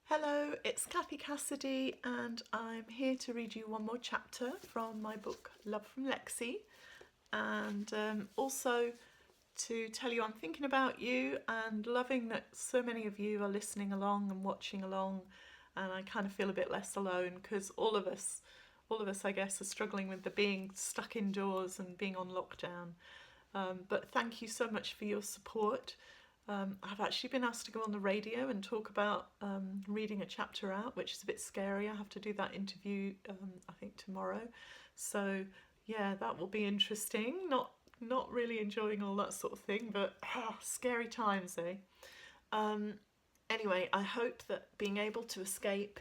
Hello, it's Cathy Cassidy and I'm here to read you one more chapter from my book Love from Lexie, and also to tell you I'm thinking about you and loving that so many of you are listening along and watching along, and I kind of feel a bit less alone because all of us I guess are struggling with the being stuck indoors and being on lockdown. But thank you so much for your support. I've actually been asked to go on the radio and talk about reading a chapter out, which is a bit scary. I have to do that interview, I think tomorrow. So yeah, that will be interesting. Not really enjoying all that sort of thing, but scary times, eh? Anyway, I hope that being able to escape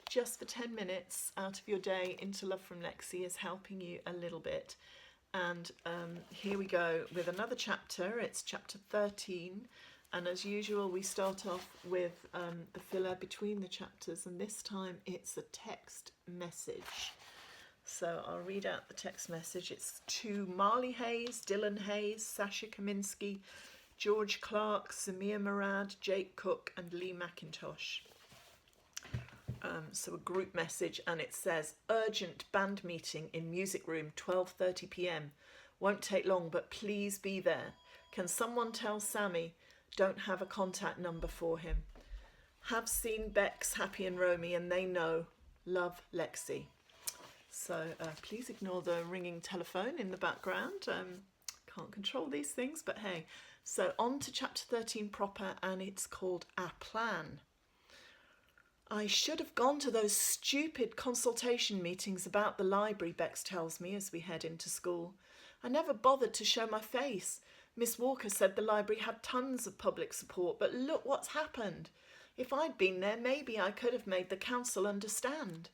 just for 10 minutes out of your day into Love from Lexie is helping you a little bit. And here we go with another chapter. It's chapter 13. And as usual, we start off with the filler between the chapters, and this time it's a text message. So I'll read out the text message. It's to Marley Hayes, Dylan Hayes, Sasha Kaminsky, George Clark, Samir Murad, Jake Cook and Lee McIntosh. So a group message, and it says, urgent band meeting in music room, 12:30 p.m. Won't take long, but please be there. Can someone tell Sammy don't have a contact number for him? Have seen Bex, Happy and Romy and they know. Love, Lexie. So please ignore the ringing telephone in the background. Can't control these things, but hey. So on to chapter 13 proper, and it's called A Plan. I should have gone to those stupid consultation meetings about the library, Bex tells me as we head into school. I never bothered to show my face. Miss Walker said the library had tons of public support, but look what's happened. If I'd been there, maybe I could have made the council understand.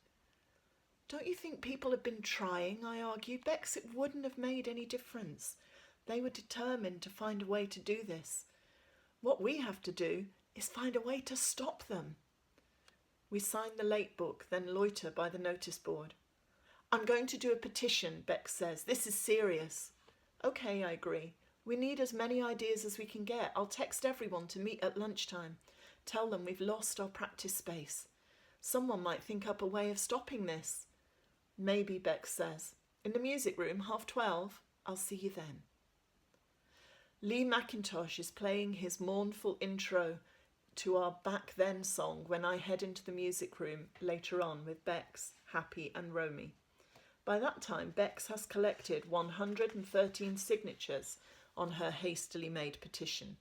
Don't you think people have been trying? I argued. Bex, it wouldn't have made any difference. They were determined to find a way to do this. What we have to do is find a way to stop them. We sign the late book, then loiter by the notice board. I'm going to do a petition, Bex says. This is serious. Okay, I agree. We need as many ideas as we can get. I'll text everyone to meet at lunchtime. Tell them we've lost our practice space. Someone might think up a way of stopping this. Maybe, Bex says. In the music room, 12:30. I'll see you then. Lee McIntosh is playing his mournful intro to our Back Then song when I head into the music room later on with Bex, Happy and Romy. By that time, Bex has collected 113 signatures on her hastily made petition.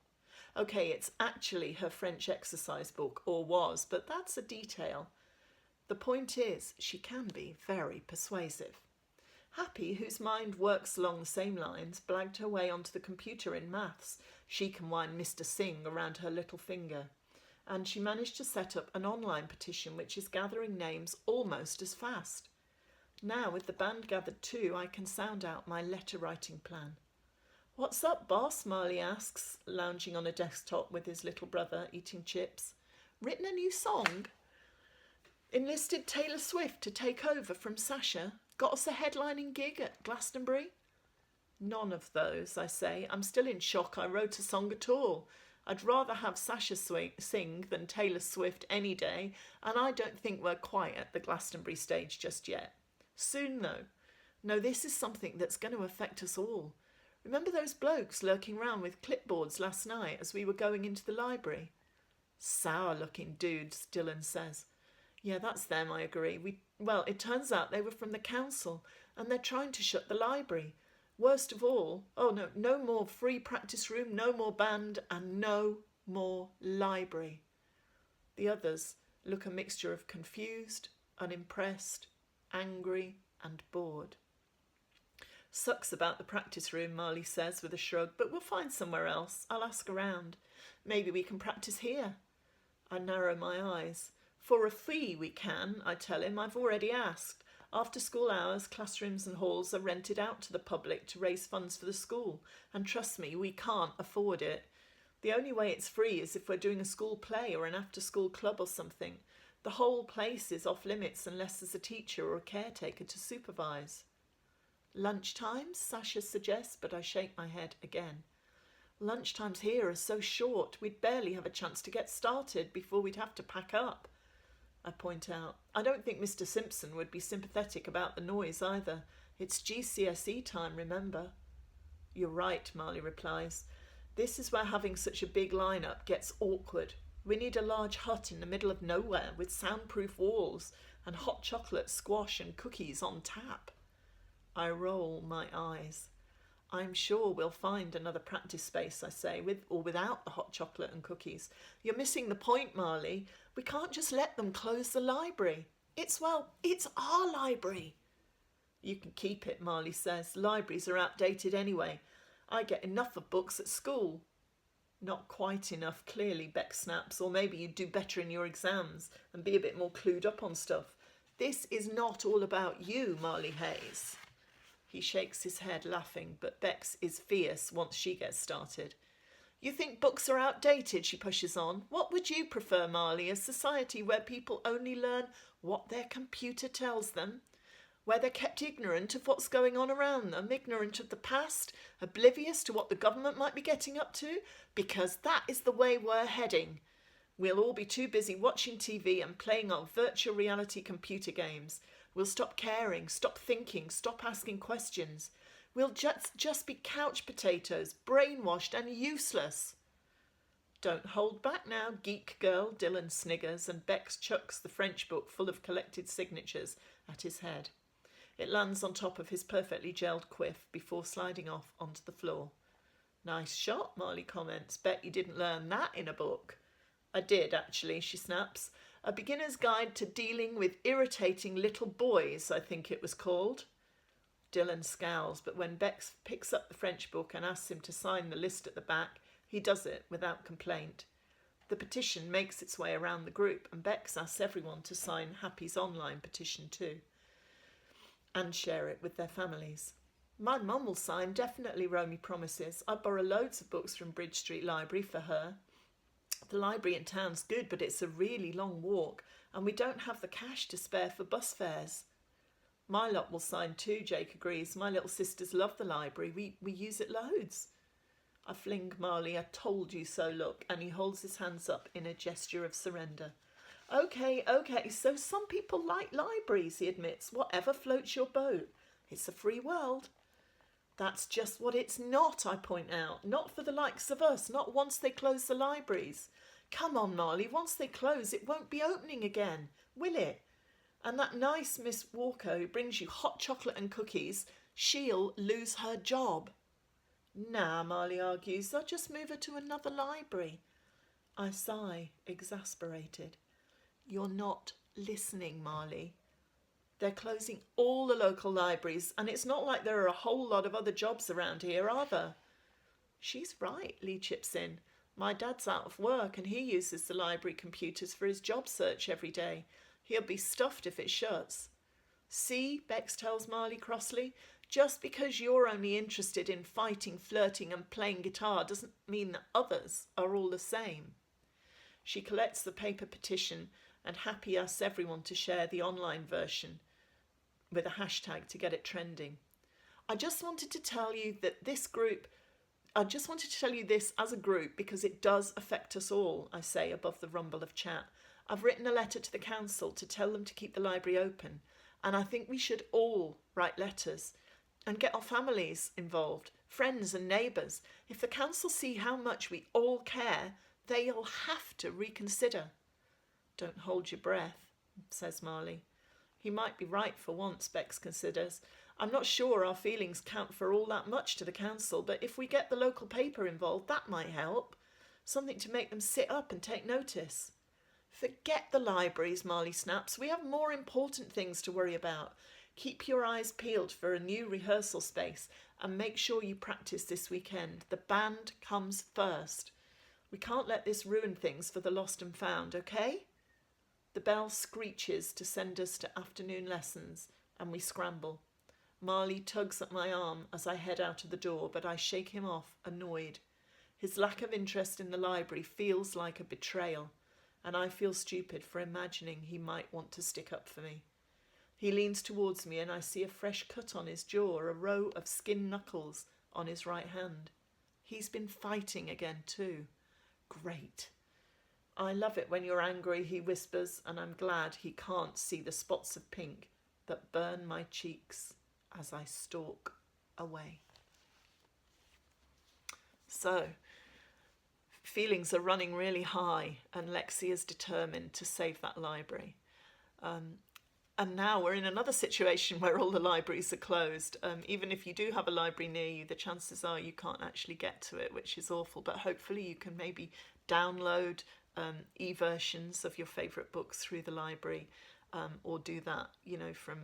Okay, it's actually her French exercise book, or was, but that's a detail. The point is, she can be very persuasive. Happy, whose mind works along the same lines, blagged her way onto the computer in maths. She can wind Mr. Singh around her little finger. And she managed to set up an online petition which is gathering names almost as fast. Now, with the band gathered too, I can sound out my letter-writing plan. What's up, boss? Marley asks, lounging on a desktop with his little brother, eating chips. Written a new song? Enlisted Taylor Swift to take over from Sasha? Got us a headlining gig at Glastonbury? None of those, I say. I'm still in shock I wrote a song at all. I'd rather have Sasha sing than Taylor Swift any day, and I don't think we're quite at the Glastonbury stage just yet. Soon, though. No, this is something that's going to affect us all. Remember those blokes lurking round with clipboards last night as we were going into the library? Sour-looking dudes, Dylan says. Yeah, that's them, I agree. Well, it turns out they were from the council, and they're trying to shut the library. Worst of all, no more free practice room, no more band, and no more library. The others look a mixture of confused, unimpressed, angry, and bored. Sucks about the practice room, Marley says with a shrug, but we'll find somewhere else. I'll ask around. Maybe we can practice here. I narrow my eyes. For a fee we can, I tell him. I've already asked. After school hours, classrooms and halls are rented out to the public to raise funds for the school. And trust me, we can't afford it. The only way it's free is if we're doing a school play or an after-school club or something. The whole place is off limits unless there's a teacher or a caretaker to supervise. Lunchtimes, Sasha suggests, but I shake my head again. Lunchtimes here are so short, we'd barely have a chance to get started before we'd have to pack up. I point out. I don't think Mr. Simpson would be sympathetic about the noise either. It's GCSE time, remember? You're right, Marley replies. This is where having such a big lineup gets awkward. We need a large hut in the middle of nowhere with soundproof walls and hot chocolate, squash and cookies on tap. I roll my eyes. I'm sure we'll find another practice space, I say, with or without the hot chocolate and cookies. You're missing the point, Marley. We can't just let them close the library. It's our library. You can keep it, Marley says. Libraries are outdated anyway. I get enough of books at school. Not quite enough, clearly, Beck snaps. Or maybe you'd do better in your exams and be a bit more clued up on stuff. This is not all about you, Marley Hayes. He shakes his head, laughing, but Bex is fierce once she gets started. You think books are outdated, she pushes on. What would you prefer, Marley, a society where people only learn what their computer tells them? Where they're kept ignorant of what's going on around them, ignorant of the past, oblivious to what the government might be getting up to? Because that is the way we're heading. We'll all be too busy watching TV and playing our virtual reality computer games. We'll stop caring, stop thinking, stop asking questions. We'll just be couch potatoes, brainwashed and useless. Don't hold back now, geek girl, Dylan sniggers, and Bex chucks the French book full of collected signatures at his head. It lands on top of his perfectly gelled quiff before sliding off onto the floor. Nice shot, Marley comments. Bet you didn't learn that in a book. I did, actually, she snaps. A Beginner's Guide to Dealing with Irritating Little Boys, I think it was called. Dylan scowls, but when Bex picks up the French book and asks him to sign the list at the back, he does it without complaint. The petition makes its way around the group, and Bex asks everyone to sign Happy's online petition too, and share it with their families. My mum will sign, definitely, Romy promises. I borrow loads of books from Bridge Street Library for her. The library in town's good, but it's a really long walk, and we don't have the cash to spare for bus fares. My lot will sign too, Jake agrees. My little sisters love the library. We use it loads. I fling Marley a told you so look, and he holds his hands up in a gesture of surrender. Okay, so some people like libraries, he admits. Whatever floats your boat. It's a free world. That's just what it's not, I point out. Not for the likes of us, not once they close the libraries. Come on, Marley, once they close, it won't be opening again, will it? And that nice Miss Walker who brings you hot chocolate and cookies, she'll lose her job. Nah, Marley argues, I'll just move her to another library. I sigh, exasperated. You're not listening, Marley. They're closing all the local libraries, and it's not like there are a whole lot of other jobs around here, are there? She's right, Lee chips in. My dad's out of work, and he uses the library computers for his job search every day. He'll be stuffed if it shuts. See, Bex tells Marley crossly, just because you're only interested in fighting, flirting and playing guitar doesn't mean that others are all the same. She collects the paper petition, and Happy asks everyone to share the online version with a hashtag to get it trending. I just wanted to tell you this as a group because it does affect us all, I say above the rumble of chat. I've written a letter to the council to tell them to keep the library open, and I think we should all write letters and get our families involved, friends and neighbours. If the council see how much we all care, they'll have to reconsider. Don't hold your breath, says Marley. He might be right for once, Bex considers. I'm not sure our feelings count for all that much to the council, but if we get the local paper involved, that might help. Something to make them sit up and take notice. Forget the libraries, Marley snaps. We have more important things to worry about. Keep your eyes peeled for a new rehearsal space and make sure you practice this weekend. The band comes first. We can't let this ruin things for the lost and found, okay? The bell screeches to send us to afternoon lessons, and we scramble. Marley tugs at my arm as I head out of the door, but I shake him off, annoyed. His lack of interest in the library feels like a betrayal, and I feel stupid for imagining he might want to stick up for me. He leans towards me, and I see a fresh cut on his jaw, a row of skin knuckles on his right hand. He's been fighting again too. Great. I love it when you're angry, he whispers, and I'm glad he can't see the spots of pink that burn my cheeks as I stalk away. So, feelings are running really high, and Lexie is determined to save that library. And now we're in another situation where all the libraries are closed. Even if you do have a library near you, the chances are you can't actually get to it, which is awful. But hopefully you can maybe download e-versions of your favourite books through the library, or do that, from,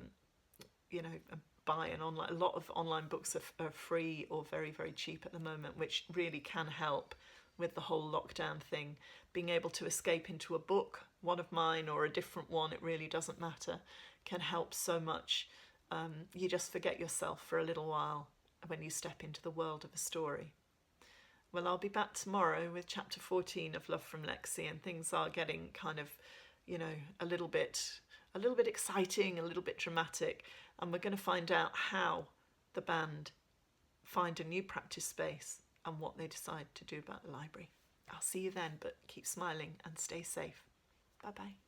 buy an online. A lot of online books are free or very, very cheap at the moment, which really can help with the whole lockdown thing. Being able to escape into a book, one of mine or a different one, it really doesn't matter, can help so much. You just forget yourself for a little while when you step into the world of a story. Well, I'll be back tomorrow with chapter 14 of Love from Lexie, and things are getting kind of, a little bit exciting, a little bit dramatic, and we're going to find out how the band find a new practice space and what they decide to do about the library. I'll see you then, but keep smiling and stay safe. Bye-bye.